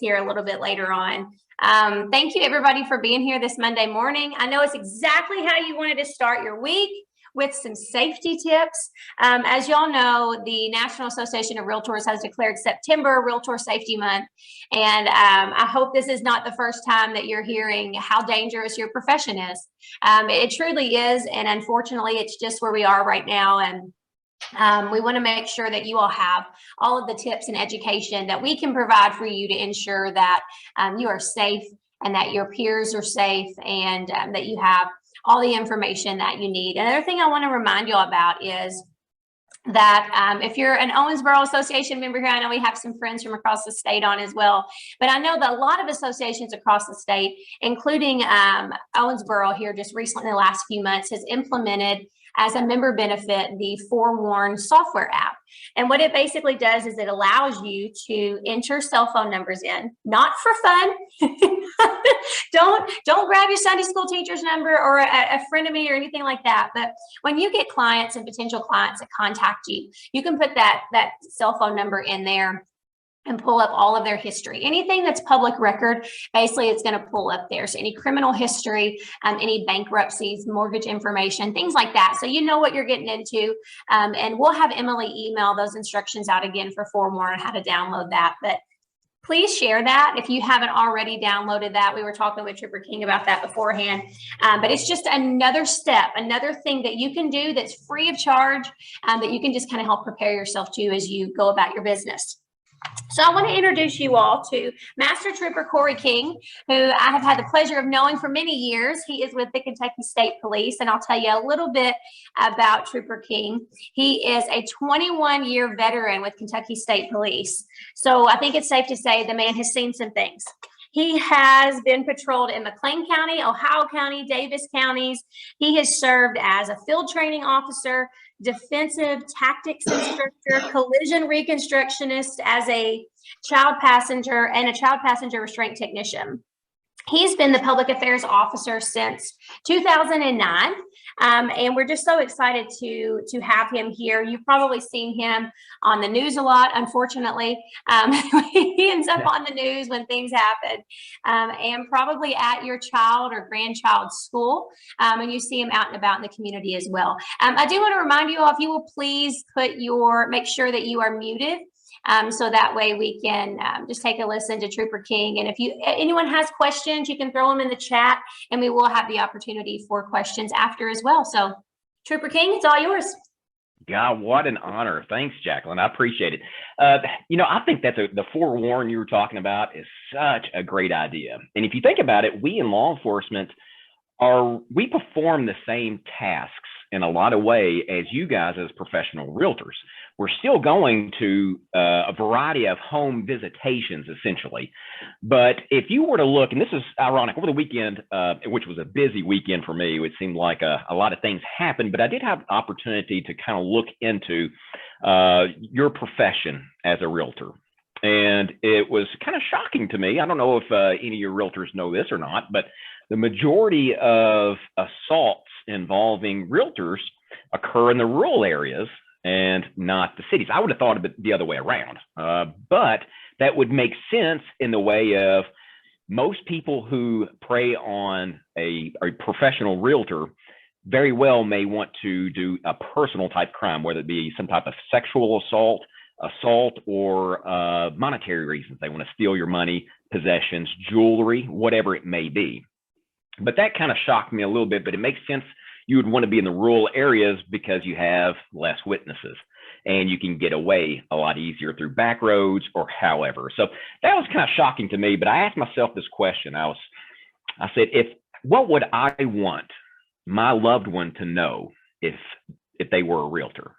here a little bit later on. Thank you everybody for being here this Monday morning. I know it's exactly how you wanted to start your week, with some safety tips. As y'all know, the National Association of Realtors has declared September Realtor Safety Month. And I hope this is not the first time that you're hearing how dangerous your profession is. It truly is. And unfortunately, it's just where we are right now. And we want to make sure that you all have all of the tips and education that we can provide for you to ensure that you are safe and that your peers are safe and that you have all the information that you need. Another thing I want to remind you all about is that if you're an Owensboro Association member here, I know we have some friends from across the state on as well, but I know that a lot of associations across the state, including Owensboro here just recently in the last few months, has implemented as a member benefit the Forewarn software app. And what it basically does is it allows you to enter cell phone numbers in, not for fun. Don't grab your Sunday school teacher's number or a friend of me or anything like that. But when you get clients and potential clients that contact you, you can put that cell phone number in there and pull up all of their history. Anything that's public record, basically it's going to pull up there. So any criminal history, any bankruptcies, mortgage information, things like that. So you know what you're getting into. And we'll have Emily email those instructions out again for Forewarn on how to download that. But please share that if you haven't already downloaded that. We were talking with Trooper King about that beforehand. But it's just another step, another thing that you can do that's free of charge, that you can just kind of help prepare yourself to as you go about your business. So I want to introduce you all to Master Trooper Corey King, who I have had the pleasure of knowing for many years. He is with the Kentucky State Police, and I'll tell you a little bit about Trooper King. He is a 21-year veteran with Kentucky State Police. So I think it's safe to say the man has seen some things. He has been patrolled in McLean County, Ohio County, Davis counties. He has served as a field training officer, defensive tactics instructor, collision reconstructionist, as a child passenger, and a child passenger restraint technician. He's been the public affairs officer since 2009, and we're just so excited to have him here. You've probably seen him on the news a lot, unfortunately. He ends up on the news when things happen, and probably at your child or grandchild's school, and you see him out and about in the community as well. I do want to remind you all, if you will please make sure that you are muted. So that way we can just take a listen to Trooper King. And if anyone has questions, you can throw them in the chat, and we will have the opportunity for questions after as well. So Trooper King, it's all yours. God, what an honor. Thanks, Jacqueline. I appreciate it. I think that the forewarn you were talking about is such a great idea. And if you think about it, we in law enforcement we perform the same tasks in a lot of ways as you guys as professional realtors. We're still going to a variety of home visitations, essentially. But if you were to look, and this is ironic, over the weekend, which was a busy weekend for me, it seemed like a lot of things happened, but I did have an opportunity to kind of look into your profession as a realtor. And it was kind of shocking to me. I don't know if any of your realtors know this or not, but the majority of assaults involving realtors occur in the rural areas and not the cities. I would have thought of it the other way around, but that would make sense in the way of most people who prey on a professional realtor very well may want to do a personal type crime, whether it be some type of sexual assault, or monetary reasons. They want to steal your money, possessions, jewelry, whatever it may be. But that kind of shocked me a little bit, but it makes sense you would want to be in the rural areas because you have less witnesses and you can get away a lot easier through back roads or however. So that was kind of shocking to me, but I asked myself this question. I said, what would I want my loved one to know if they were a realtor?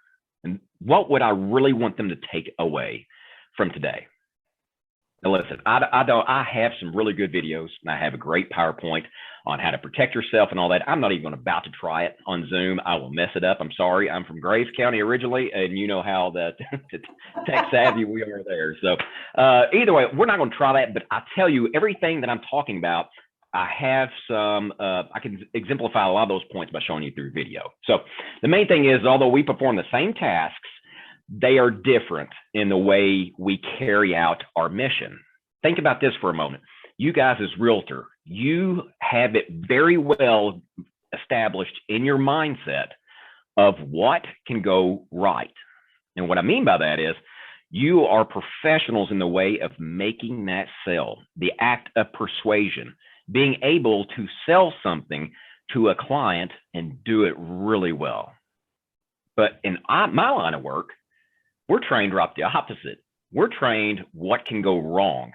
And what would I really want them to take away from today? Now listen, I have some really good videos, and I have a great PowerPoint on how to protect yourself and all that. I'm not even about to try it on Zoom. I will mess it up. I'm sorry. I'm from Graves County originally, and you know how tech savvy we are there. So either way, we're not going to try that, but I tell you, everything that I'm talking about, I have I can exemplify a lot of those points by showing you through video. So the main thing is, although we perform the same tasks, they are different in the way we carry out our mission. think about this for a moment. You guys as realtor, you have it very well established in your mindset of what can go right. And what I mean by that is you are professionals in the way of making that sell, the act of persuasion, being able to sell something to a client and do it really well. But in my line of work, we're trained right the opposite. We're trained what can go wrong.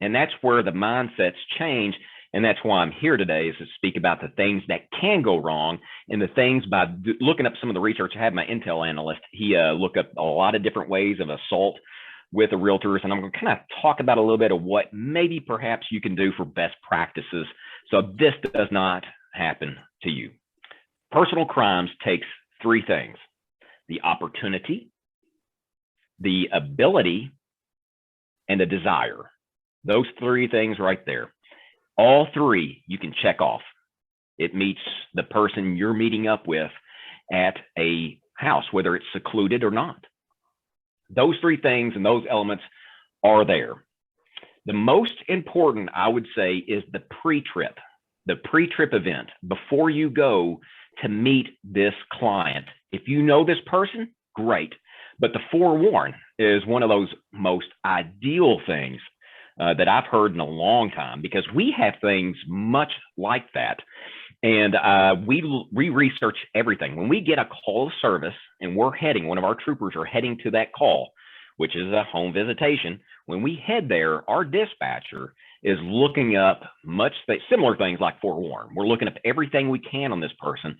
And that's where the mindsets change. And that's why I'm here today, is to speak about the things that can go wrong, and the things by looking up some of the research. I had my Intel analyst, he looked up a lot of different ways of assault with the realtors. And I'm going to kind of talk about a little bit of what maybe perhaps you can do for best practices so this does not happen to you. Personal crimes takes three things: the opportunity, the ability, and the desire. Those three things right there. All three you can check off. It meets the person you're meeting up with at a house, whether it's secluded or not. Those three things and those elements are there. The most important, I would say, is the pre-trip event before you go to meet this client. If you know this person, great. But the forewarn is one of those most ideal things that I've heard in a long time, because we have things much like that. And we research everything. When we get a call of service and one of our troopers are heading to that call, which is a home visitation, when we head there, our dispatcher is looking up similar things like forewarn. We're looking up everything we can on this person,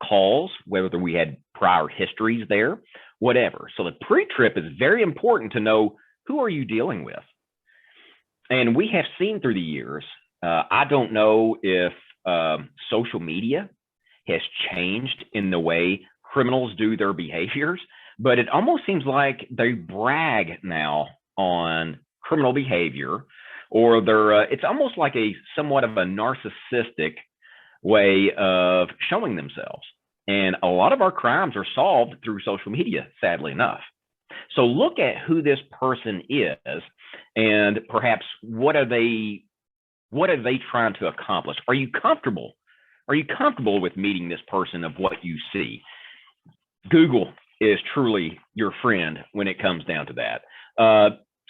calls, whether we had prior histories there, whatever. So the pre-trip is very important to know, who are you dealing with? And we have seen through the years, I don't know if social media has changed in the way criminals do their behaviors, but it almost seems like they brag now on criminal behavior, or it's almost like somewhat of a narcissistic way of showing themselves. And a lot of our crimes are solved through social media, sadly enough. So look at who this person is, and perhaps what are they trying to accomplish? Are you comfortable? Are you comfortable with meeting this person of what you see? Google is truly your friend when it comes down to that.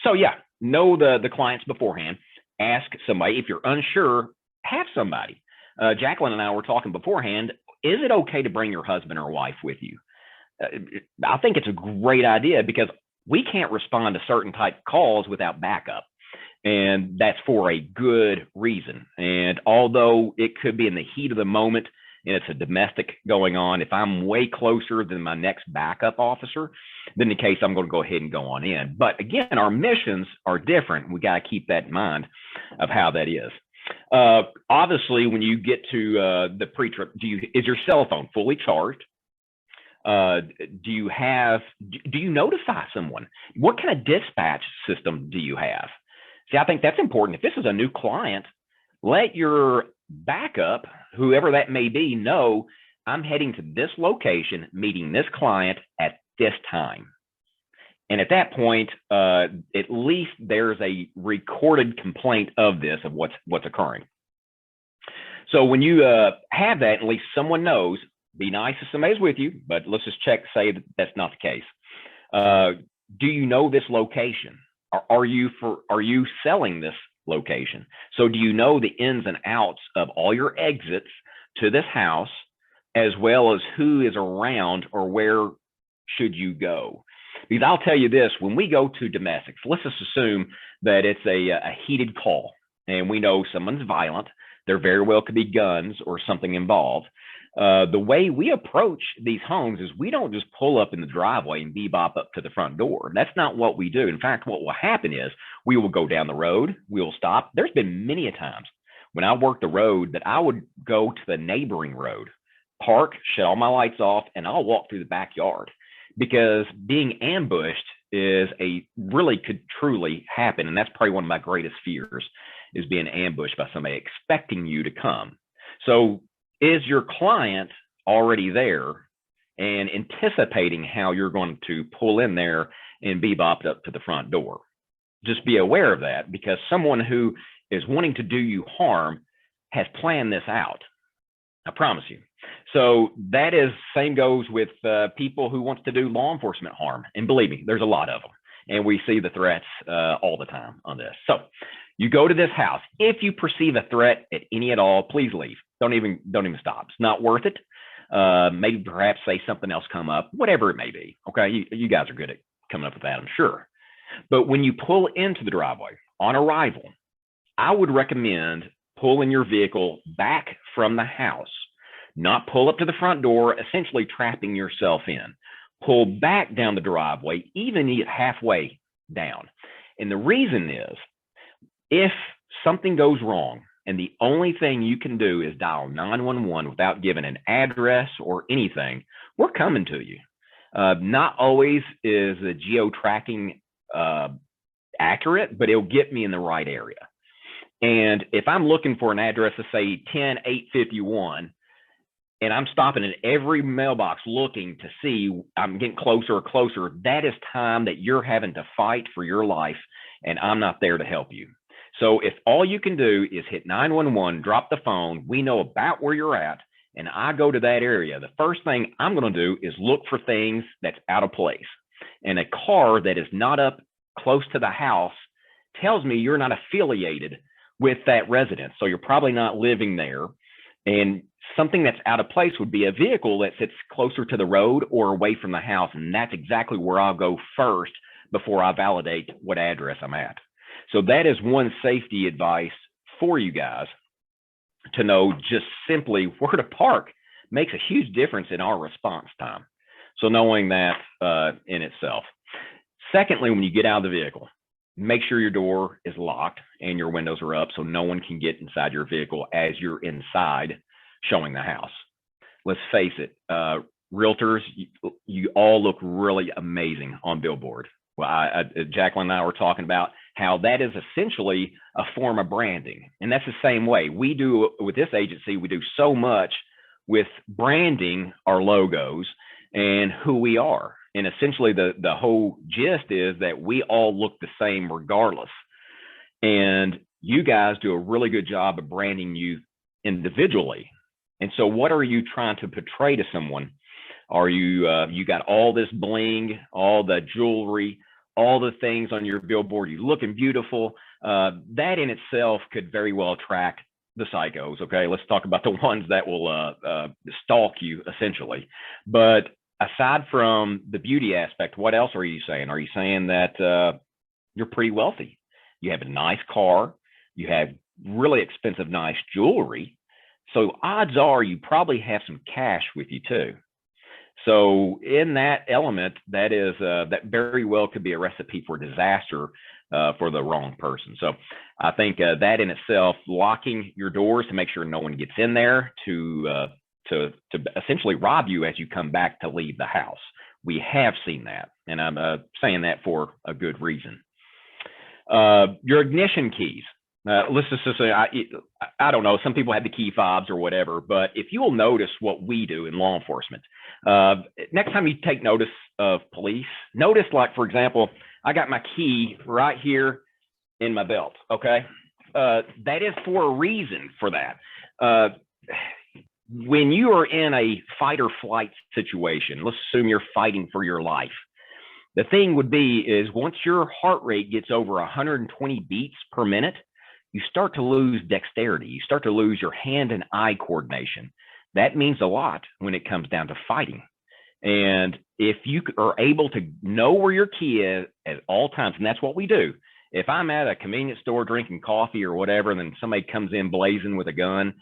So yeah, know the clients beforehand. Ask somebody. If you're unsure, have somebody. Jacqueline and I were talking beforehand. Is it okay to bring your husband or wife with you? I think it's a great idea, because we can't respond to certain type calls without backup. And that's for a good reason. And although it could be in the heat of the moment and it's a domestic going on, if I'm way closer than my next backup officer, then the case, I'm going to go ahead and go on in. But again, our missions are different. We got to keep that in mind of how that is. Obviously, when you get to the pre-trip, is your cell phone fully charged? Do you notify someone? What kind of dispatch system do you have? See, I think that's important. If this is a new client, let your backup, whoever that may be, know, I'm heading to this location, meeting this client at this time. And at that point, at least there's a recorded complaint of this, of what's occurring. So when you have that, at least someone knows. Be nice if somebody's with you, but let's just say that that's not the case. Do you know this location? Are you selling this location? So do you know the ins and outs of all your exits to this house, as well as who is around, or where should you go? Because I'll tell you this, when we go to domestics, let's just assume that it's a heated call and we know someone's violent. There very well could be guns or something involved. The way we approach these homes is we don't just pull up in the driveway and bebop up to the front door. That's not what we do. In fact, what will happen is we will go down the road, we will stop. There's been many a times when I worked the road that I would go to the neighboring road, park, shut all my lights off, and I'll walk through the backyard, because being ambushed could truly happen. And that's probably one of my greatest fears, is being ambushed by somebody expecting you to come. So is your client already there and anticipating how you're going to pull in there and bebop up to the front door? just be aware of that, because someone who is wanting to do you harm has planned this out. I promise you. So that is, same goes with people who wants to do law enforcement harm. And believe me, there's a lot of them. And we see the threats all the time on this. So you go to this house. If you perceive a threat at any at all, please leave. Don't even stop. It's not worth it. Maybe perhaps say something else come up, whatever it may be. Okay, you guys are good at coming up with that, I'm sure. But when you pull into the driveway on arrival, I would recommend pulling your vehicle back from the house, not pull up to the front door, essentially trapping yourself in. Pull back down the driveway, even halfway down. And the reason is, if something goes wrong and the only thing you can do is dial 911 without giving an address or anything, we're coming to you. Not always is the geo-tracking accurate, but it'll get me in the right area. And if I'm looking for an address to say 10851, and I'm stopping at every mailbox looking to see, I'm getting closer or closer, that is time that you're having to fight for your life, and I'm not there to help you. So if all you can do is hit 911, drop the phone, we know about where you're at, and I go to that area, the first thing I'm going to do is look for things that's out of place. And a car that is not up close to the house tells me you're not affiliated with that residence. So you're probably not living there. And something that's out of place would be a vehicle that sits closer to the road or away from the house. And that's exactly where I'll go first before I validate what address I'm at. So that is one safety advice for you guys to know. Just simply where to park makes a huge difference in our response time. So knowing that in itself. Secondly, when you get out of the vehicle, make sure your door is locked and your windows are up so no one can get inside your vehicle as you're inside showing the house. Let's face it, realtors, you all look really amazing on billboard. Well, Jacqueline and I were talking about how that is essentially a form of branding. And that's the same way we do with this agency. We do so much with branding our logos and who we are. And essentially the whole gist is that we all look the same regardless. And you guys do a really good job of branding you individually. And so what are you trying to portray to someone? Are you, you got all this bling, all the jewelry, all the things on your billboard, you looking beautiful. That in itself could very well attract the psychos. Okay, let's talk about the ones that will stalk you essentially. But aside from the beauty aspect, what else are you saying? Are you saying that you're pretty wealthy? You have a nice car, you have really expensive, nice jewelry. So odds are you probably have some cash with you too. So in that element, that is that very well could be a recipe for disaster for the wrong person. So I think that in itself, locking your doors to make sure no one gets in there to essentially rob you as you come back to leave the house. We have seen that, and I'm saying that for a good reason. Your ignition keys. Let's just say, I don't know, some people have the key fobs or whatever, but if you will notice what we do in law enforcement, next time you take notice of police, notice, like, for example, I got my key right here in my belt, okay? That is for a reason for that. When you are in a fight or flight situation, let's assume you're fighting for your life. The thing would be is once your heart rate gets over 120 beats per minute, you start to lose dexterity. You start to lose your hand and eye coordination. That means a lot when it comes down to fighting. And if you are able to know where your key is at all times, and that's what we do. If I'm at a convenience store drinking coffee or whatever, and then somebody comes in blazing with a gun,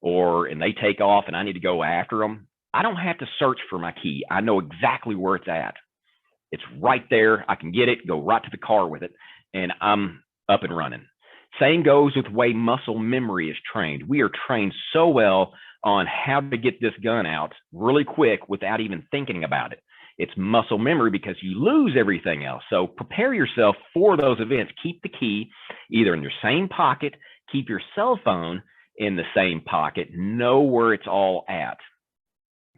and they take off and I need to go after them, I don't have to search for my key. I know exactly where it's at. It's right there. I can get it, go right to the car with it, and I'm up and running. Same goes with the way muscle memory is trained. We are trained so well on how to get this gun out really quick without even thinking about it. It's muscle memory because you lose everything else. So prepare yourself for those events. Keep the key either in your same pocket, keep your cell phone in the same pocket, know where it's all at.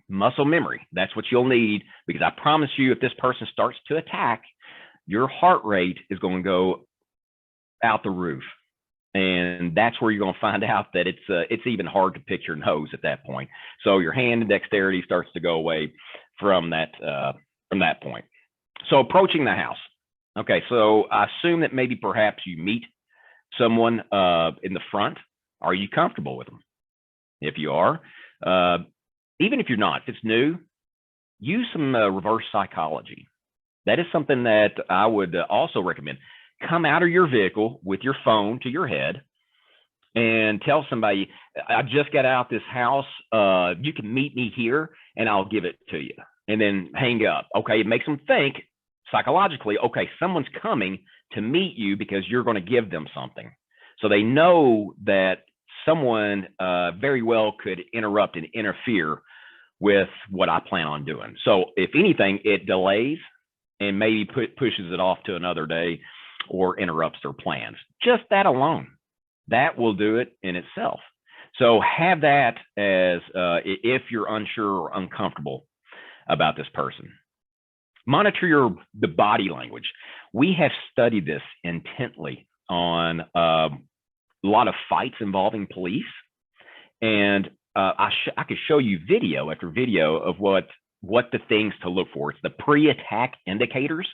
Muscle memory, that's what you'll need, because I promise you, if this person starts to attack, your heart rate is going to go out the roof. And that's where you're going to find out that it's even hard to pick your nose at that point. So your hand dexterity starts to go away from that point. So approaching the house. Okay, so I assume that maybe perhaps you meet someone in the front. Are you comfortable with them? If you are, even if you're not, if it's new, use some reverse psychology. That is something that I would also recommend. Come out of your vehicle with your phone to your head and tell somebody, I just got out this house. You can meet me here and I'll give it to you. And then hang up. Okay, it makes them think psychologically, okay, someone's coming to meet you because you're going to give them something. So they know that someone very well could interrupt and interfere with what I plan on doing. So if anything, it delays and maybe pushes it off to another day or interrupts their plans. Just that alone, that will do it in itself. So have that as if you're unsure or uncomfortable about this person. Monitor the body language. We have studied this intently on a lot of fights involving police, and I could show you video after video of what the things to look for. It's the pre-attack indicators.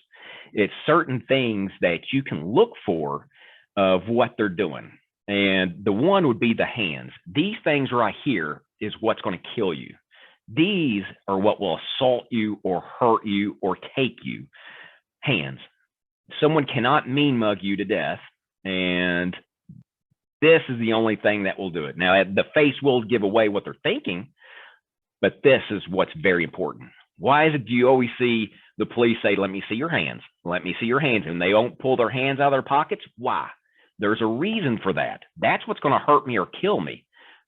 It's certain things that you can look for of what they're doing. And the one would be the hands. These things right here is what's going to kill you. These are what will assault you or hurt you or take you. Hands. Someone cannot mean mug you to death, and this is the only thing that will do it. Now, the face will give away what they're thinking, but this is what's very important. Why is it do you always see the police say, let me see your hands, let me see your hands, and they don't pull their hands out of their pockets? Why? There's a reason for that. That's what's going to hurt me or kill me.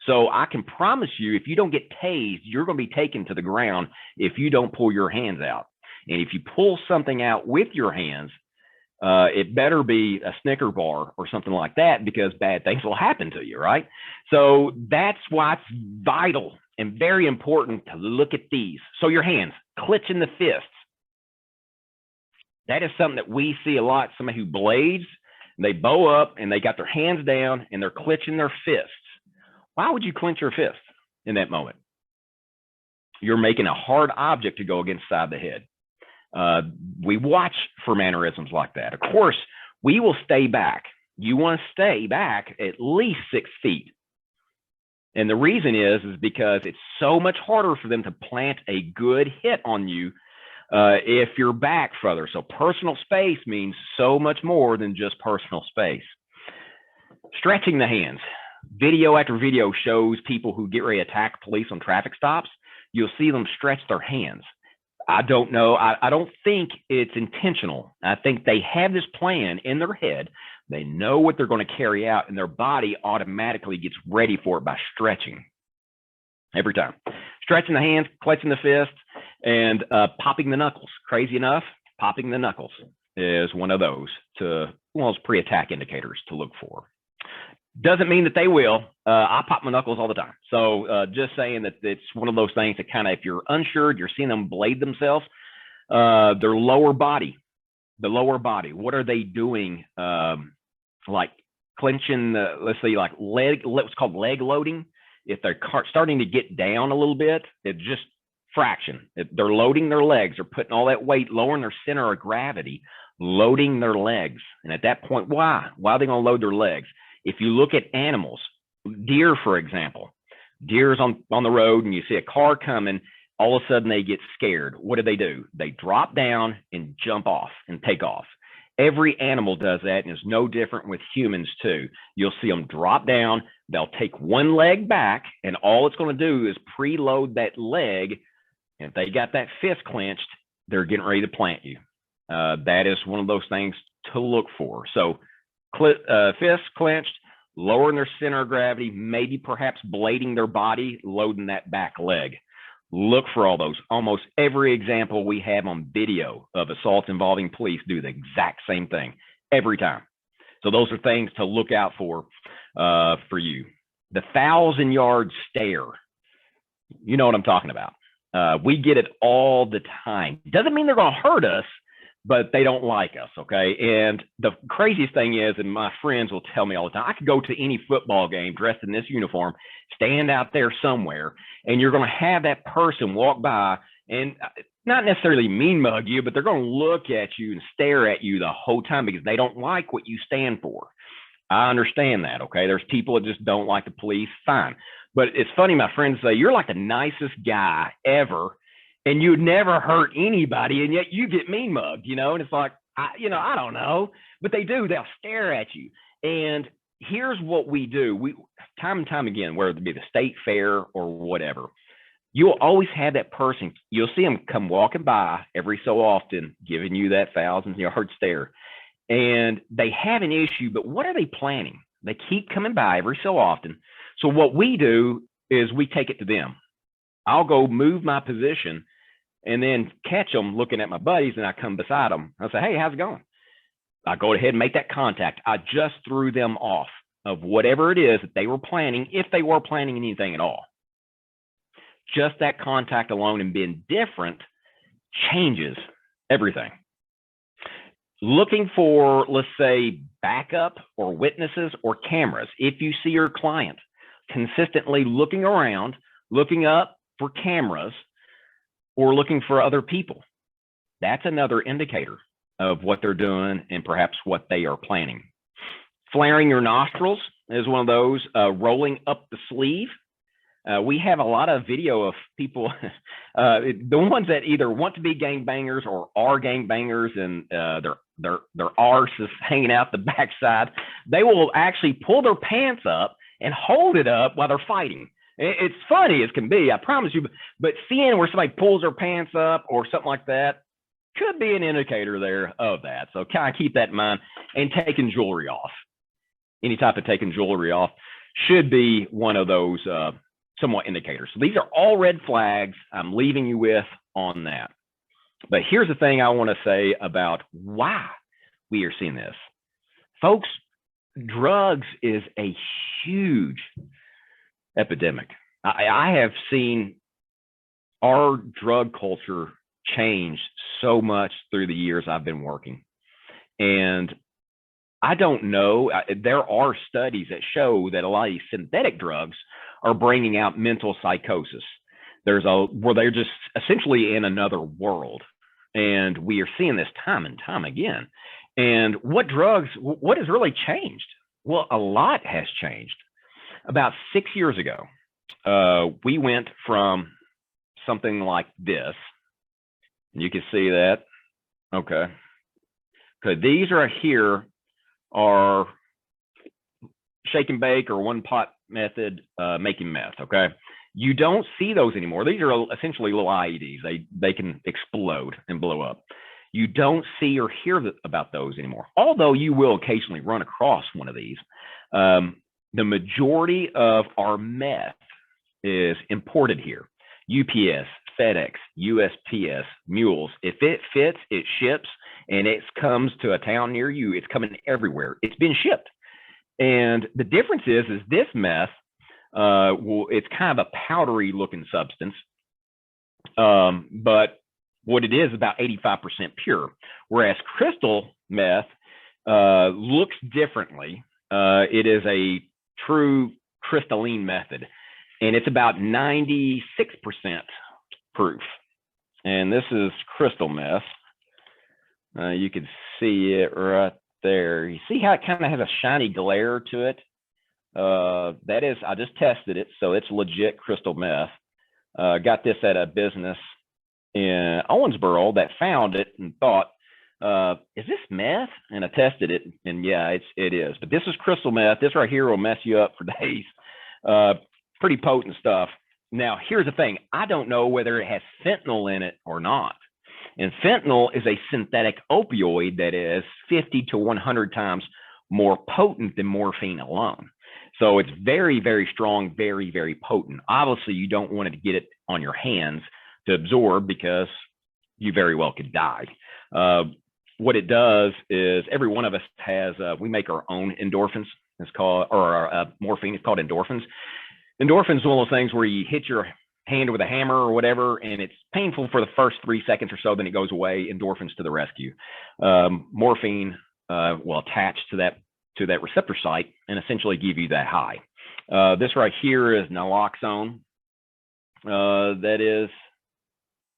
So I can promise you, if you don't get tased, you're going to be taken to the ground if you don't pull your hands out. And if you pull something out with your hands, it better be a Snicker bar or something like that, because bad things will happen to you, right? So that's why it's vital and very important to look at these. So your hands, clenching the fists. That is something that we see a lot. Somebody who blades, they bow up and they got their hands down and they're clenching their fists. Why would you clench your fist in that moment? You're making a hard object to go against the side of the head. We watch for mannerisms like that. Of course, we will stay back. You want to stay back at least 6 feet. And the reason is because it's so much harder for them to plant a good hit on you if you're back further. So personal space means so much more than just personal space. Stretching the hands. Video after video shows people who get ready to attack police on traffic stops. You'll see them stretch their hands. I don't know. I don't think it's intentional. I think they have this plan in their head. They know what they're going to carry out, and their body automatically gets ready for it by stretching every time. Stretching the hands, clenching the fists, and popping the knuckles. Crazy enough, popping the knuckles is one of those pre-attack indicators to look for. Doesn't mean that they will. I pop my knuckles all the time. So just saying that it's one of those things that kind of, if you're unsure, you're seeing them blade themselves, their lower body, what are they doing? Like clenching, let's say like what's called leg loading. If they're starting to get down a little bit, it's just fraction. If they're loading their legs, they're putting all that weight, lowering their center of gravity, loading their legs. And at that point, why? Why are they going to load their legs? If you look at animals, deer, for example, deer's on the road and you see a car coming, all of a sudden they get scared. What do? They drop down and jump off and take off. Every animal does that, and it's no different with humans too. You'll see them drop down, they'll take one leg back, and all it's going to do is preload that leg. And if they got that fist clenched, they're getting ready to plant you. That is one of those things to look for. So fists clenched, lowering their center of gravity, maybe perhaps blading their body, loading that back leg. Look for all those. Almost every example we have on video of assaults involving police do the exact same thing every time. So those are things to look out for you. The 1,000-yard stare. You know what I'm talking about. We get it all the time. Doesn't mean they're going to hurt us, but they don't like us. Okay. And the craziest thing is, and my friends will tell me all the time, I could go to any football game dressed in this uniform, stand out there somewhere, and you're going to have that person walk by and not necessarily mean mug you, but they're going to look at you and stare at you the whole time because they don't like what you stand for. I understand that. Okay. There's people that just don't like the police. Fine. But it's funny. My friends say, you're like the nicest guy ever, and you'd never hurt anybody, and yet you get mean mugged, and it's like, I don't know, but they do. They'll stare at you. And here's what we do. We time and time again, whether it be the state fair or whatever, you'll always have that person. You'll see them come walking by every so often, giving you that 1,000-yard stare. And they have an issue, but what are they planning? They keep coming by every so often. So what we do is we take it to them. I'll go move my position and then catch them looking at my buddies, and I come beside them. I say, hey, how's it going? I go ahead and make that contact. I just threw them off of whatever it is that they were planning, if they were planning anything at all. Just that contact alone and being different changes everything. Looking for, let's say, backup or witnesses or cameras. If you see your client consistently looking around, looking up for cameras, or looking for other people, that's another indicator of what they're doing and perhaps what they are planning. Flaring your nostrils is one of those. Rolling up the sleeve. We have a lot of video of people, the ones that either want to be gangbangers or are gangbangers, and their arse is hanging out the backside. They will actually pull their pants up and hold it up while they're fighting. It's funny as can be, I promise you, but seeing where somebody pulls their pants up or something like that could be an indicator there of that. So kind of keep that in mind. And taking jewelry off. Any type of taking jewelry off should be one of those somewhat indicators. So these are all red flags I'm leaving you with on that. But here's the thing I want to say about why we are seeing this. Folks, drugs is a huge epidemic. I have seen our drug culture change so much through the years I've been working. And I don't know, there are studies that show that a lot of these synthetic drugs are bringing out mental psychosis. Where they're just essentially in another world. And we are seeing this time and time again. And what has really changed? Well, a lot has changed. About 6 years ago, we went from something like this. You can see that. Okay. Because these right here are shake and bake or one pot method making meth. Okay. You don't see those anymore. These are essentially little IEDs. They can explode and blow up. You don't see or hear about those anymore, although you will occasionally run across one of these. The majority of our meth is imported here. UPS, FedEx, USPS, mules. If it fits, it ships, and it comes to a town near you. It's coming everywhere. It's been shipped. And the difference is this meth, it's kind of a powdery looking substance, but what it is about 85% pure, whereas crystal meth looks differently. It is a true crystalline method, and it's about 96% proof. And this is crystal meth. You can see it right there. You see how it kind of has a shiny glare to it? That is, I just tested it, so it's legit crystal meth. Got this at a business in Owensboro that found it and thought, is this meth? And I tested it, and yeah, it is. But this is crystal meth. This right here will mess you up for days. Pretty potent stuff. Now, here's the thing. I don't know whether it has fentanyl in it or not. And fentanyl is a synthetic opioid that is 50 to 100 times more potent than morphine alone. So it's very, very strong, very, very potent. Obviously, you don't want to get it on your hands to absorb because you very well could die. What it does is every one of us has, we make our own endorphins. It's called, or morphine, it's called endorphins. Endorphins is one of those things where you hit your hand with a hammer or whatever, and it's painful for the first 3 seconds or so, then it goes away. Endorphins to the rescue. Morphine will attach to that receptor site and essentially give you that high. This right here is naloxone.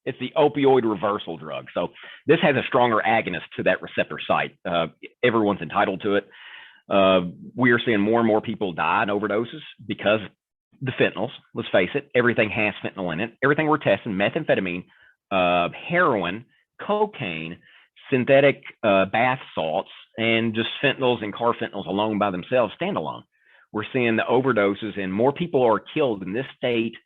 It's the opioid reversal drug. So this has a stronger agonist to that receptor site. Everyone's entitled to it. We are seeing more and more people die in overdoses because the fentanyls, let's face it, everything has fentanyl in it. Everything we're testing, methamphetamine, heroin, cocaine, synthetic bath salts, and just fentanyls and carfentanyls alone by themselves, standalone. We're seeing the overdoses, and more people are killed in this state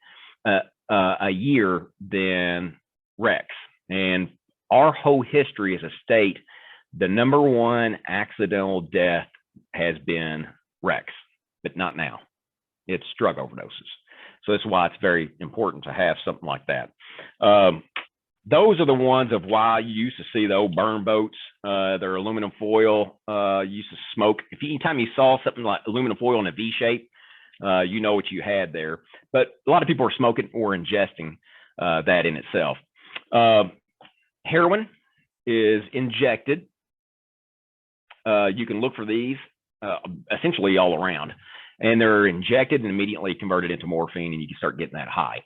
a year than wrecks. And our whole history as a state, the #1 accidental death has been wrecks, but not now. It's drug overdoses. So that's why it's very important to have something like that. Those are the ones of why you used to see the old burn boats. They're aluminum foil. You used to smoke. Anytime you saw something like aluminum foil in a V shape, you know what you had there. But a lot of people are smoking or ingesting that in itself. Heroin is injected. You can look for these essentially all around, and they're injected and immediately converted into morphine, and you can start getting that high.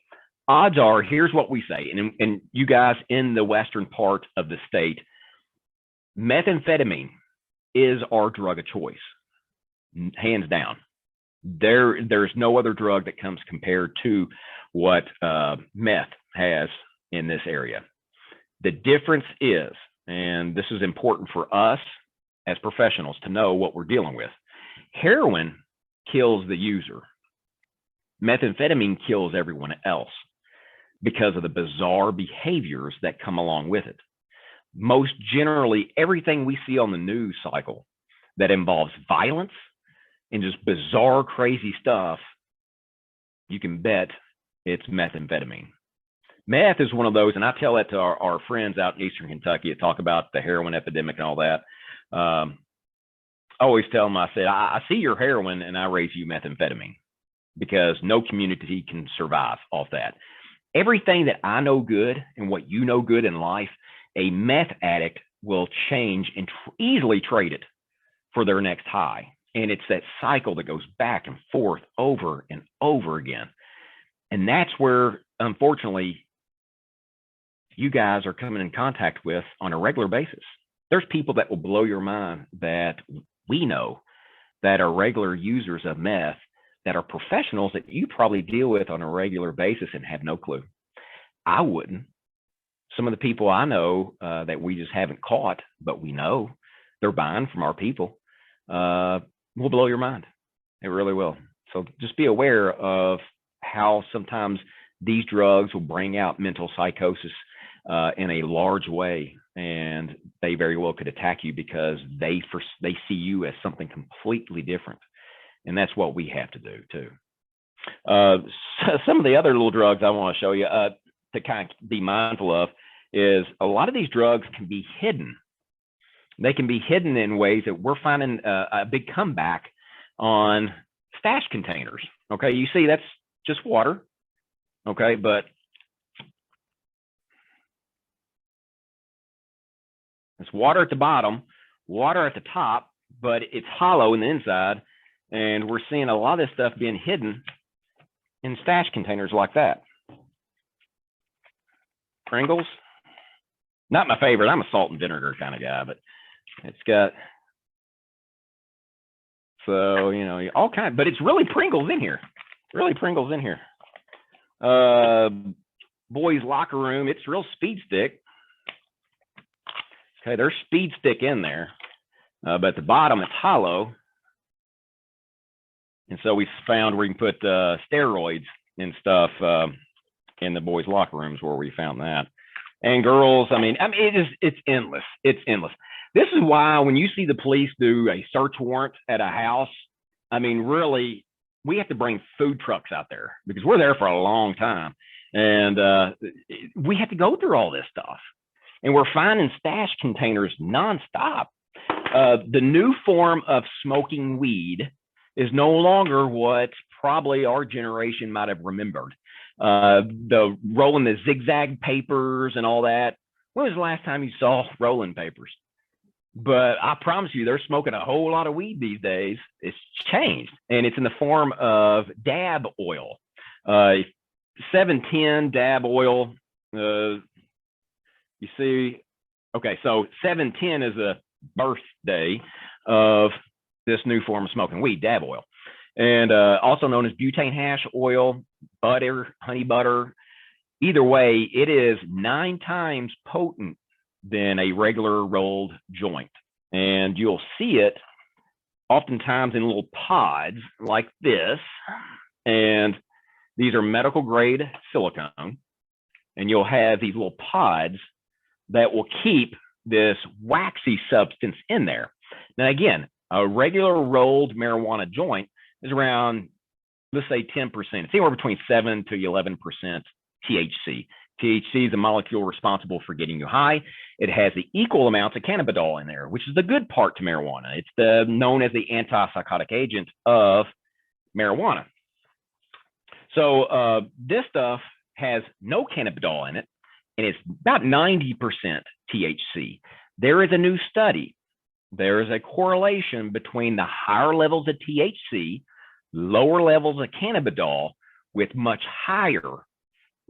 Odds are, here's what we say, and you guys in the western part of the state, methamphetamine is our drug of choice, hands down. There's no other drug that comes compared to what meth has in this area. The difference is, and this is important for us as professionals to know what we're dealing with, heroin kills the user. Methamphetamine kills everyone else because of the bizarre behaviors that come along with it. Most generally, everything we see on the news cycle that involves violence and just bizarre, crazy stuff, you can bet it's methamphetamine. Meth is one of those, and I tell that to our friends out in Eastern Kentucky that talk about the heroin epidemic and all that. I always tell them, I said, I see your heroin and I raise you methamphetamine, because no community can survive off that. Everything that I know good and what you know good in life, a meth addict will change and easily trade it for their next high. And it's that cycle that goes back and forth over and over again. And that's where, unfortunately, you guys are coming in contact with on a regular basis. There's people that will blow your mind that we know that are regular users of meth, that are professionals that you probably deal with on a regular basis and have no clue. I wouldn't. Some of the people I know that we just haven't caught, but we know they're buying from our people, will blow your mind. It really will. So just be aware of how sometimes these drugs will bring out mental psychosis in a large way, and they very well could attack you because they see you as something completely different. And that's what we have to do too. Some of the other little drugs I want to show you to kind of be mindful of is a lot of these drugs can be hidden. They can be hidden in ways that we're finding a big comeback on stash containers. Okay, you see that's just water. Okay, but it's water at the bottom, water at the top, but it's hollow in the inside. And we're seeing a lot of this stuff being hidden in stash containers like that. Pringles, not my favorite. I'm a salt and vinegar kind of guy, but it's got, so, you know, all kinds, but it's really Pringles in here. Really Pringles in here. Boys' locker room, it's real Speed Stick. Okay, there's Speed Stick in there, but at the bottom it's hollow. And so we found where you can put steroids and stuff in the boys' locker rooms where we found that. And girls, I mean, it's endless. It's endless. This is why when you see the police do a search warrant at a house, I mean, really, we have to bring food trucks out there because we're there for a long time. And we have to go through all this stuff. And we're finding stash containers nonstop. The new form of smoking weed is no longer what probably our generation might have remembered. the rolling the zigzag papers and all that. When was the last time you saw rolling papers? But I promise you, they're smoking a whole lot of weed these days. It's changed, and it's in the form of dab oil. 710 dab oil. You see, okay, so 710 is the birthday of this new form of smoking weed, dab oil, and also known as butane hash oil, butter, honey butter. Either way, it is 9 times potent than a regular rolled joint. And you'll see it oftentimes in little pods like this. And these are medical grade silicone. And you'll have these little pods that will keep this waxy substance in there. Now, again, a regular rolled marijuana joint is around, let's say 10%. It's anywhere between 7 to 11% THC. THC is a molecule responsible for getting you high. It has the equal amounts of cannabidiol in there, which is the good part to marijuana. It's known as the antipsychotic agent of marijuana. So this stuff has no cannabidiol in it, and it's about 90% THC. There is a new study. There is a correlation between the higher levels of THC, lower levels of cannabidiol, with much higher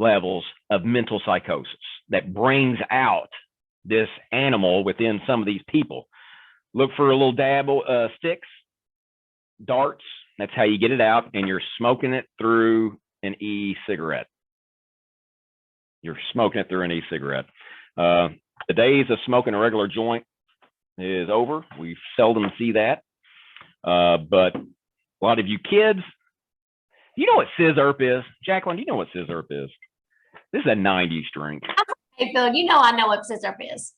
levels of mental psychosis that brings out this animal within some of these people. Look for a little dab sticks, darts. That's how you get it out, and you're smoking it through an e-cigarette. You're smoking it through an e-cigarette. The days of smoking a regular joint is over. We seldom see that. But a lot of you kids, you know what Sizzurp is? Jacqueline, do you know what Sizzurp is? This is a 90s drink. Hey, Phil, you know I know what Sizzurp is.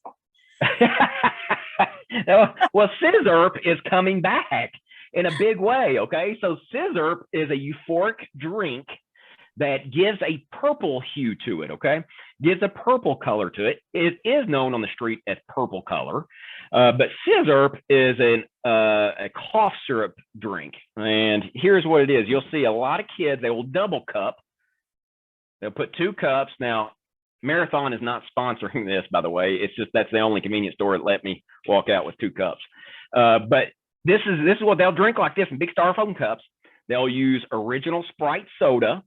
Well, Sizzurp is coming back in a big way, okay? So Sizzurp is a euphoric drink that gives a purple hue to it, okay? Gives a purple color to it. It is known on the street as purple color, but Sizzurp is a cough syrup drink. And here's what it is. You'll see a lot of kids, they will double cup. They'll put 2 cups. Now, Marathon is not sponsoring this, by the way. It's just that's the only convenience store that let me walk out with 2 cups. But this is what they'll drink like this in big styrofoam cups. They'll use original Sprite soda,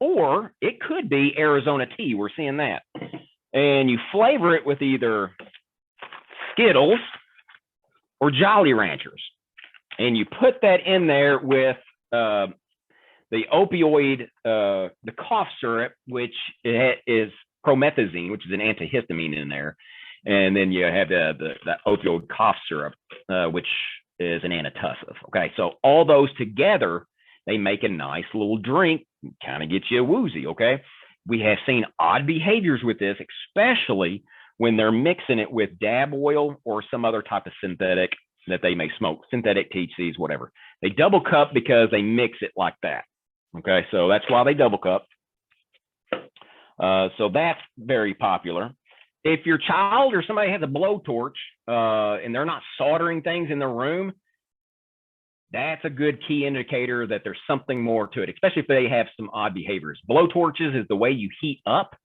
or it could be Arizona tea. We're seeing that. And you flavor it with either Skittles or Jolly Ranchers. And you put that in there with the opioid, the cough syrup, which is promethazine, which is an antihistamine in there. And then you have the opioid cough syrup, which is an antitussive. Okay, so all those together, they make a nice little drink, kind of gets you woozy. Okay, we have seen odd behaviors with this, especially when they're mixing it with dab oil or some other type of synthetic that they may smoke, synthetic THCs, whatever. They double cup because they mix it like that. Okay, so that's why they double cup. So that's very popular. If your child or somebody has a blowtorch and they're not soldering things in their room, that's a good key indicator that there's something more to it, especially if they have some odd behaviors. Blowtorches is the way you heat up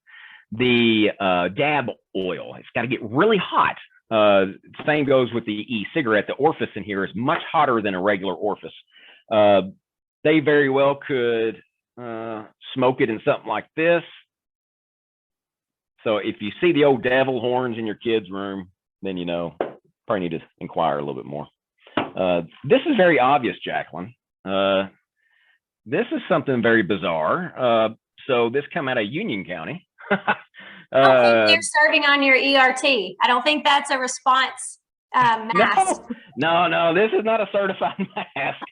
the dab oil. It's got to get really hot. Same goes with the e-cigarette. The orifice in here is much hotter than a regular orifice. They very well could smoke it in something like this. So if you see the old devil horns in your kid's room, then you know, probably need to inquire a little bit more. This is very obvious, Jacqueline. This is something very bizarre. So this come out of Union County. I don't think they're serving on your ERT. I don't think that's a response mask. No, this is not a certified mask.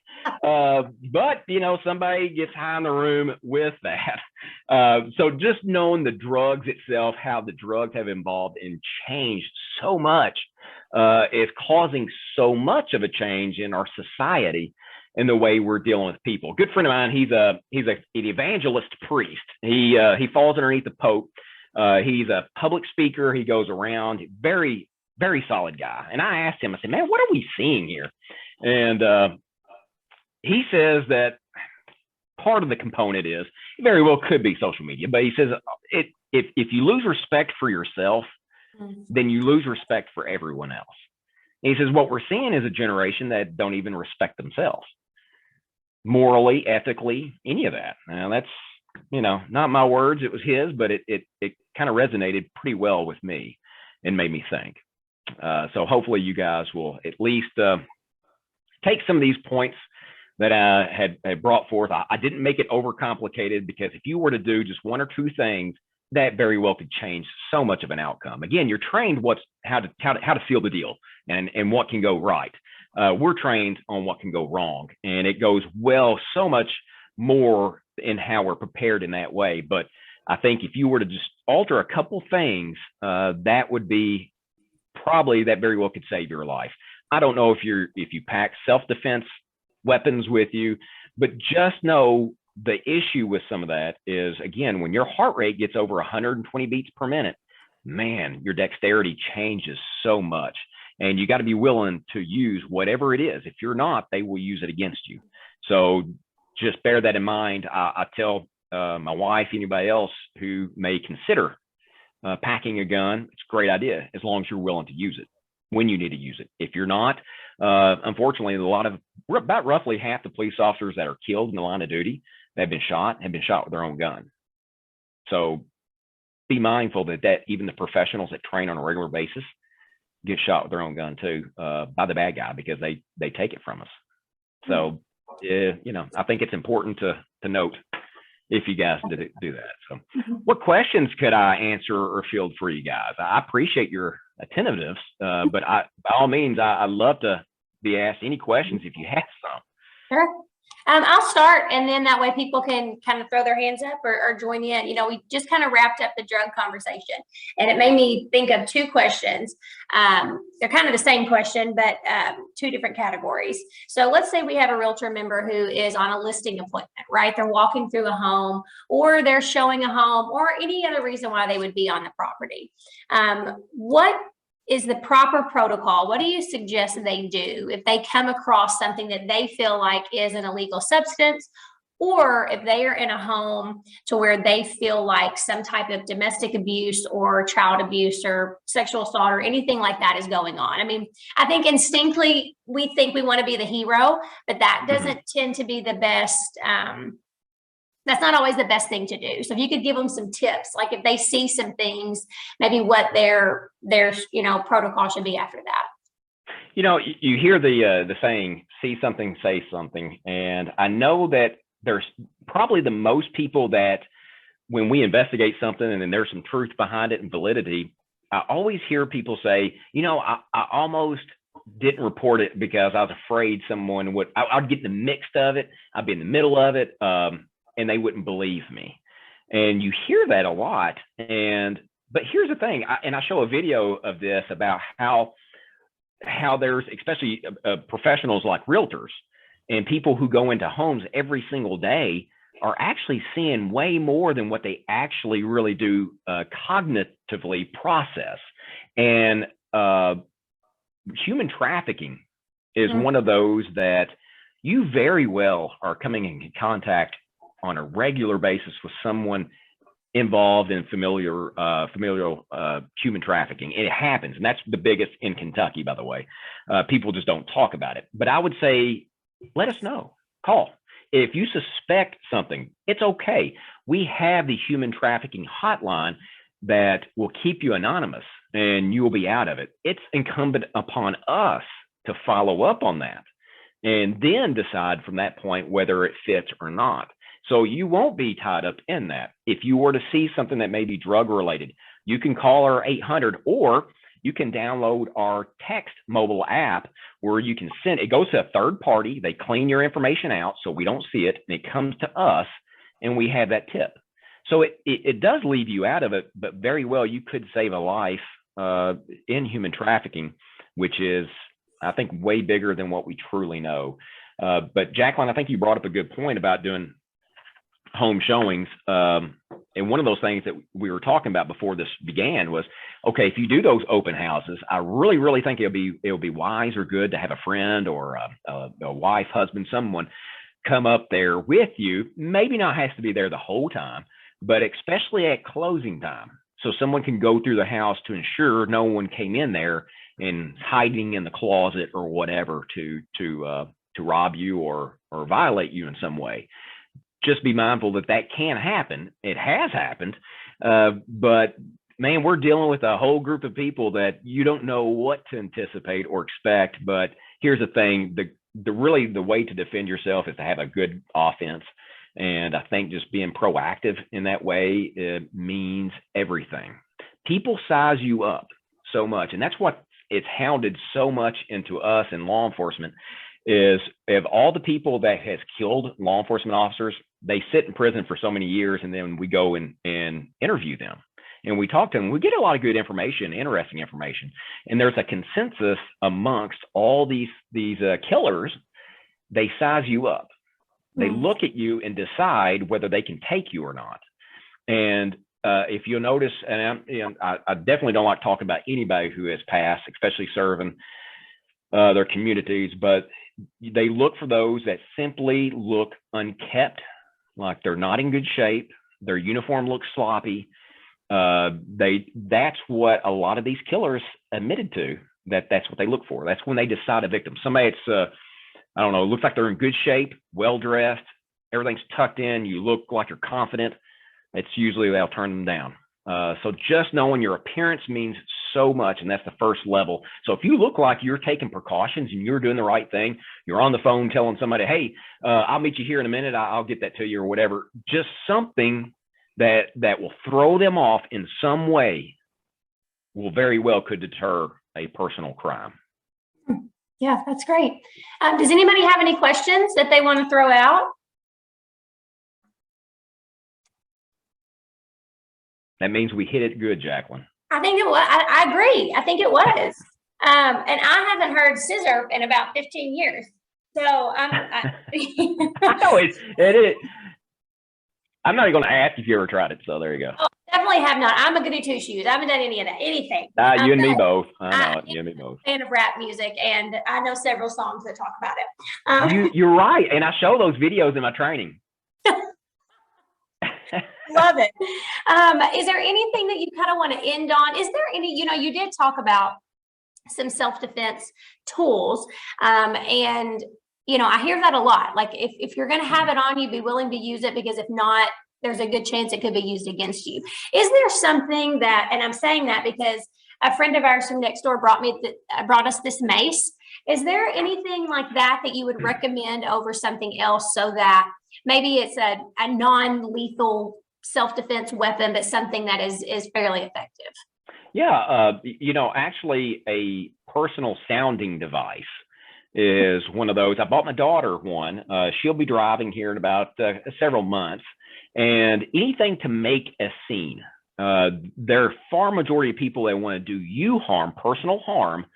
But you know, somebody gets high in the room with that. So just knowing the drugs itself, how the drugs have evolved and changed so much, is causing so much of a change in our society and the way we're dealing with people. A good friend of mine, he's an evangelist priest. He falls underneath the Pope. He's a public speaker. He goes around, very, very solid guy. And I asked him, I said, man, what are we seeing here? And he says that part of the component is it very well could be social media, but he says if you lose respect for yourself, then you lose respect for everyone else. And he says what we're seeing is a generation that don't even respect themselves, morally, ethically, any of that. Now that's, you know, not my words, it was his, but it kind of resonated pretty well with me and made me think. So hopefully you guys will at least take some of these points that I had brought forth. I didn't make it overcomplicated, because if you were to do just one or two things, that very well could change so much of an outcome. Again, you're trained how to seal the deal and what can go right. We're trained on what can go wrong, and it goes well so much more in how we're prepared in that way. But I think if you were to just alter a couple things, that would be probably, that very well could save your life. I don't know if you pack self-defense weapons with you, but just know the issue with some of that is, again, when your heart rate gets over 120 beats per minute, man, your dexterity changes so much, and you got to be willing to use whatever it is. If you're not, they will use it against you. So just bear that in mind. I tell my wife, anybody else who may consider packing a gun, it's a great idea as long as you're willing to use it when you need to use it. If you're not, unfortunately, about roughly half the police officers that are killed in the line of duty that have been shot with their own gun. So be mindful that even the professionals that train on a regular basis get shot with their own gun too, by the bad guy, because they take it from us. So you know, I think it's important to note if you guys do that. So what questions could I answer or field for you guys? I appreciate your attentiveness, but by all means, I'd love to be asked any questions if you have some. Sure. I'll start, and then that way people can kind of throw their hands up or join in. You know, we just kind of wrapped up the drug conversation, and it made me think of two questions. They're kind of the same question, but two different categories. So let's say we have a realtor member who is on a listing appointment, right? They're walking through a home, or they're showing a home, or any other reason why they would be on the property. What is the proper protocol? What do you suggest they do if they come across something that they feel like is an illegal substance, or if they are in a home to where they feel like some type of domestic abuse or child abuse or sexual assault or anything like that is going on? I mean, I think instinctively we think we want to be the hero, but that doesn't tend to be the best. That's not always the best thing to do. So if you could give them some tips, like if they see some things, maybe what their you know, protocol should be after that. You know, you hear the saying, see something, say something. And I know that there's probably the most people that when we investigate something and then there's some truth behind it and validity, I always hear people say, you know, I almost didn't report it because I was afraid someone would, I'd get in the mix of it. I'd be in the middle of it. And they wouldn't believe me. And you hear that a lot. But here's the thing, and I show a video of this about how there's, especially professionals like realtors and people who go into homes every single day are actually seeing way more than what they actually really do cognitively process. And human trafficking is one of those that you very well are coming in contact on a regular basis with someone involved in familial human trafficking. And it happens, and that's the biggest in Kentucky, by the way. People just don't talk about it. But I would say, let us know. Call. If you suspect something, it's okay. We have the human trafficking hotline that will keep you anonymous, and you will be out of it. It's incumbent upon us to follow up on that, and then decide from that point whether it fits or not. So you won't be tied up in that. If you were to see something that may be drug related, you can call our 800, or you can download our text mobile app where you can send, it goes to a third party. They clean your information out so we don't see it, and it comes to us and we have that tip. So it does leave you out of it, but very well you could save a life in human trafficking, which is, I think, way bigger than what we truly know. But Jacqueline, I think you brought up a good point about doing home showings. And one of those things that we were talking about before this began was, okay, if you do those open houses, I really, really think it'll be wise or good to have a friend or a wife, husband, someone come up there with you, maybe not has to be there the whole time, but especially at closing time. So someone can go through the house to ensure no one came in there and hiding in the closet or whatever to rob you or violate you in some way. Just be mindful that that can happen. It has happened, but man, we're dealing with a whole group of people that you don't know what to anticipate or expect. But here's the thing: the way to defend yourself is to have a good offense. And I think just being proactive in that way, it means everything. People size you up so much, and that's what it's hounded so much into us in law enforcement. Is of all the people that has killed law enforcement officers, they sit in prison for so many years, and then we go and interview them, and we talk to them. We get a lot of good information, interesting information, and there's a consensus amongst all these killers. They size you up. They look at you and decide whether they can take you or not. And if you'll notice, and I definitely don't like talking about anybody who has passed, especially serving their communities, but they look for those that simply look unkept, like they're not in good shape. Their uniform looks sloppy. That's what a lot of these killers admitted to, that's what they look for. That's when they decide a victim. Somebody it's I don't know, looks like they're in good shape, well-dressed, everything's tucked in, you look like you're confident, it's usually they'll turn them down. So just knowing your appearance means so much, and that's the first level. So if you look like you're taking precautions and you're doing the right thing, you're on the phone telling somebody, hey, I'll meet you here in a minute, I'll get that to you or whatever, just something that will throw them off in some way will very well could deter a personal crime. Yeah, that's great. Does anybody have any questions that they want to throw out? That means we hit it good, Jacqueline. I think it was. I agree. I think it was. And I haven't heard scissor in about 15 years. So I know it is. I'm not even going to ask if you ever tried it. So there you go. Oh, definitely have not. I'm a goody two shoes. I haven't done any of that, anything. You and me both. I know it. You and me both. Fan of rap music, and I know several songs that talk about it. You're right, and I show those videos in my training. Love it. Is there anything that you kind of want to end on? Is there any? You did talk about some self-defense tools, and I hear that a lot. Like if you're going to have it on you, be willing to use it, because if not, there's a good chance it could be used against you. Is there something that, and I'm saying that because a friend of ours from next door brought us this mace. Is there anything like that you would recommend over something else, so that maybe it's a non-lethal self-defense weapon, but something that is fairly effective? Yeah, actually a personal sounding device is one of those. I bought my daughter one. She'll be driving here in about several months, and anything to make a scene. There are far majority of people that want to do you harm, personal harm,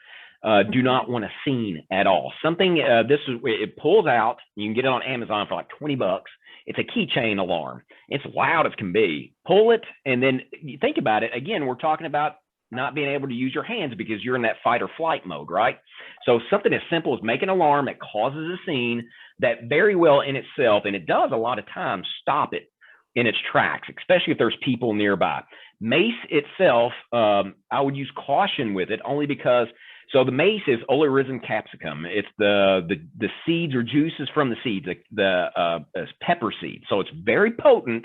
do not want a scene at all. Something it pulls out. You can get it on Amazon for like $20. It's a keychain alarm. It's loud as can be. Pull it, and then you think about it. Again, we're talking about not being able to use your hands because you're in that fight or flight mode, right? So something as simple as make an alarm that causes a scene that very well in itself, and it does a lot of times, stop it in its tracks, especially if there's people nearby. Mace itself, I would use caution with it only because, so the mace is oleoresin capsicum. It's the seeds or juices from the seeds, the pepper seed. So it's very potent,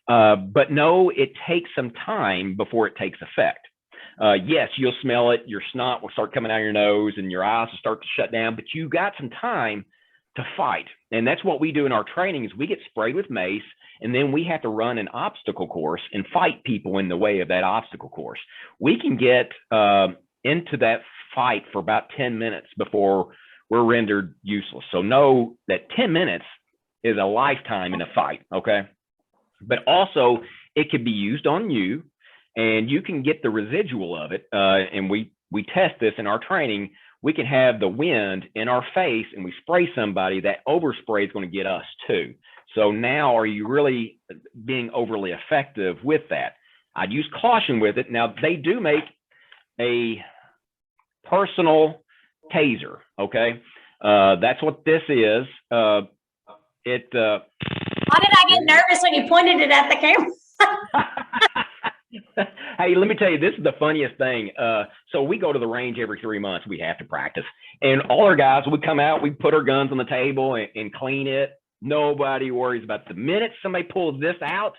but no, it takes some time before it takes effect. Yes, you'll smell it. Your snot will start coming out of your nose and your eyes will start to shut down, but you got some time to fight. And that's what we do in our training is we get sprayed with mace, and then we have to run an obstacle course and fight people in the way of that obstacle course. We can get into that fight for about 10 minutes before we're rendered useless. So know that 10 minutes is a lifetime in a fight, okay? But also it could be used on you, and you can get the residual of it. And we test this in our training. We can have the wind in our face and we spray somebody, that overspray is going to get us too. So now are you really being overly effective with that? I'd use caution with it. Now they do make a personal taser, okay? That's what this is. Why did I get nervous when you pointed it at the camera? Hey, let me tell you, this is the funniest thing. So we go to the range every 3 months. We have to practice. And all our guys, we come out, we put our guns on the table and clean it. Nobody worries about the minute somebody pulls this out,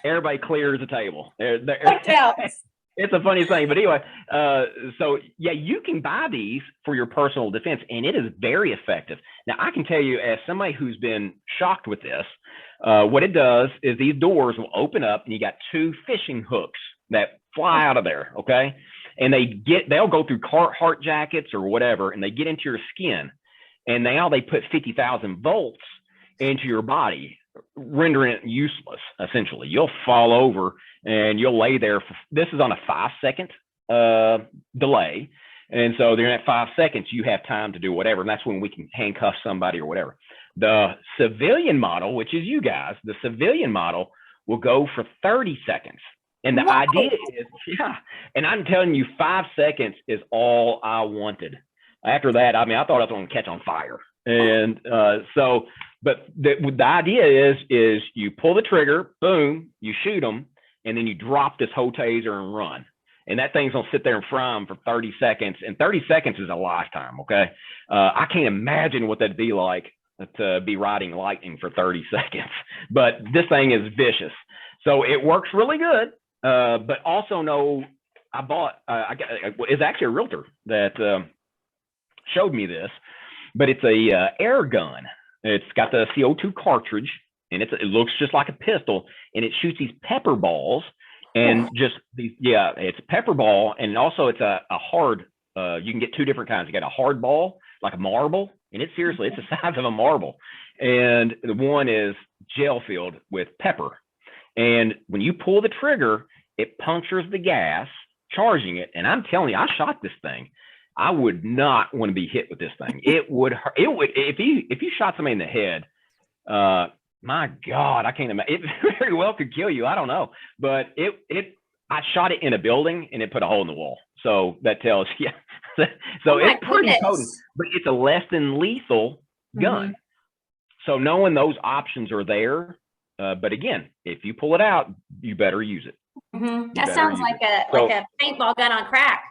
everybody clears the table. It's the funniest thing. But anyway, so yeah, you can buy these for your personal defense, and it is very effective. Now, I can tell you, as somebody who's been shocked with this, what it does is these doors will open up, and you got 2 fishing hooks that fly out of there, okay? And they'll go through heart jackets or whatever, and they get into your skin. And now they put 50,000 volts into your body, rendering it useless, essentially. You'll fall over and you'll lay there. This is on a 5-second delay. And so during that 5 seconds, you have time to do whatever. And that's when we can handcuff somebody or whatever. The civilian model, which is you guys, the civilian model will go for 30 seconds. And the idea is, yeah, and I'm telling you, 5 seconds is all I wanted. After that, I mean, I thought I was going to catch on fire. And but the idea is you pull the trigger, boom, you shoot them, and then you drop this whole taser and run. And that thing's going to sit there and fry them for 30 seconds. And 30 seconds is a lifetime, okay? I can't imagine what that'd be like to be riding lightning for 30 seconds. But this thing is vicious. So it works really good. But also know it's actually a realtor that showed me this, but it's a air gun. It's got the CO2 cartridge, and it looks just like a pistol, and it shoots these pepper balls, and it's pepper ball, and also it's a hard. You can get 2 different kinds. You got a hard ball, like a marble, and it's the size of a marble, and the one is gel filled with pepper. And when you pull the trigger, it punctures the gas, charging it. And I'm telling you, I shot this thing. I would not want to be hit with this thing. It would hurt. It would, if you shot somebody in the head, my God, I can't imagine. It very well could kill you. I don't know, but I shot it in a building and it put a hole in the wall. So that tells you. So it's pretty potent, but it's a less than lethal gun. So knowing those options are there, but again, if you pull it out, you better use it. That sounds like a paintball gun on crack.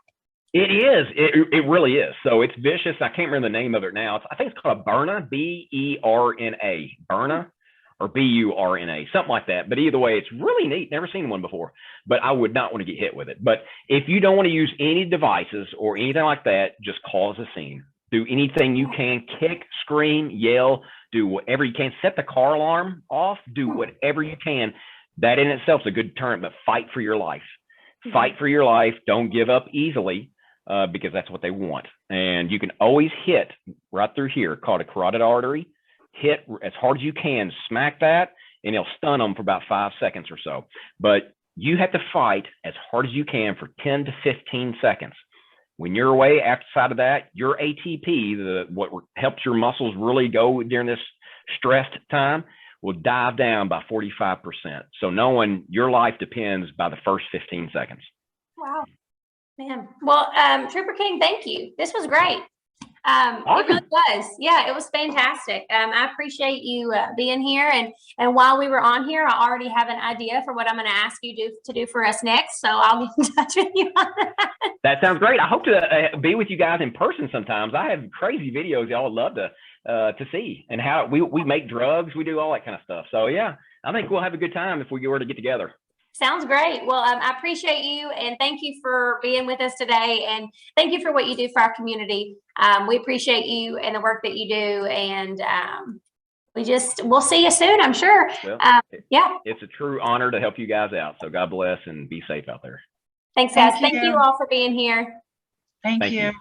It is. It really is. So it's vicious. I can't remember the name of it now. I think it's called a Burna, B-E-R-N-A, Burna, or B-U-R-N-A, something like that. But either way, it's really neat. Never seen one before, but I would not want to get hit with it. But if you don't want to use any devices or anything like that, just cause a scene. Do anything you can, kick, scream, yell, do whatever you can. Set the car alarm off, do whatever you can. That in itself is a good deterrent, but fight for your life. Fight for your life. Don't give up easily. Because that's what they want. And you can always hit right through here, called a carotid artery, hit as hard as you can, smack that, and it'll stun them for about 5 seconds or so. But you have to fight as hard as you can for 10 to 15 seconds. When you're away outside of that, your ATP, what helps your muscles really go during this stressed time, will dive down by 45%. So knowing your life depends by the first 15 seconds. Wow. Man. Well, Trooper King, thank you. This was great. Awesome. It really was. Yeah, it was fantastic. I appreciate you being here. And while we were on here, I already have an idea for what I'm going to ask you to do for us next. So I'll get in touch with you on that. That sounds great. I hope to be with you guys in person sometimes. I have crazy videos y'all would love to see, and how we make drugs. We do all that kind of stuff. So yeah, I think we'll have a good time if we were to get together. Sounds great. Well, I appreciate you, and thank you for being with us today, and thank you for what you do for our community. We appreciate you and the work that you do, and we'll see you soon, I'm sure. Well, yeah. It's a true honor to help you guys out. So God bless and be safe out there. Thanks, guys. Thank you all for being here. Thank you.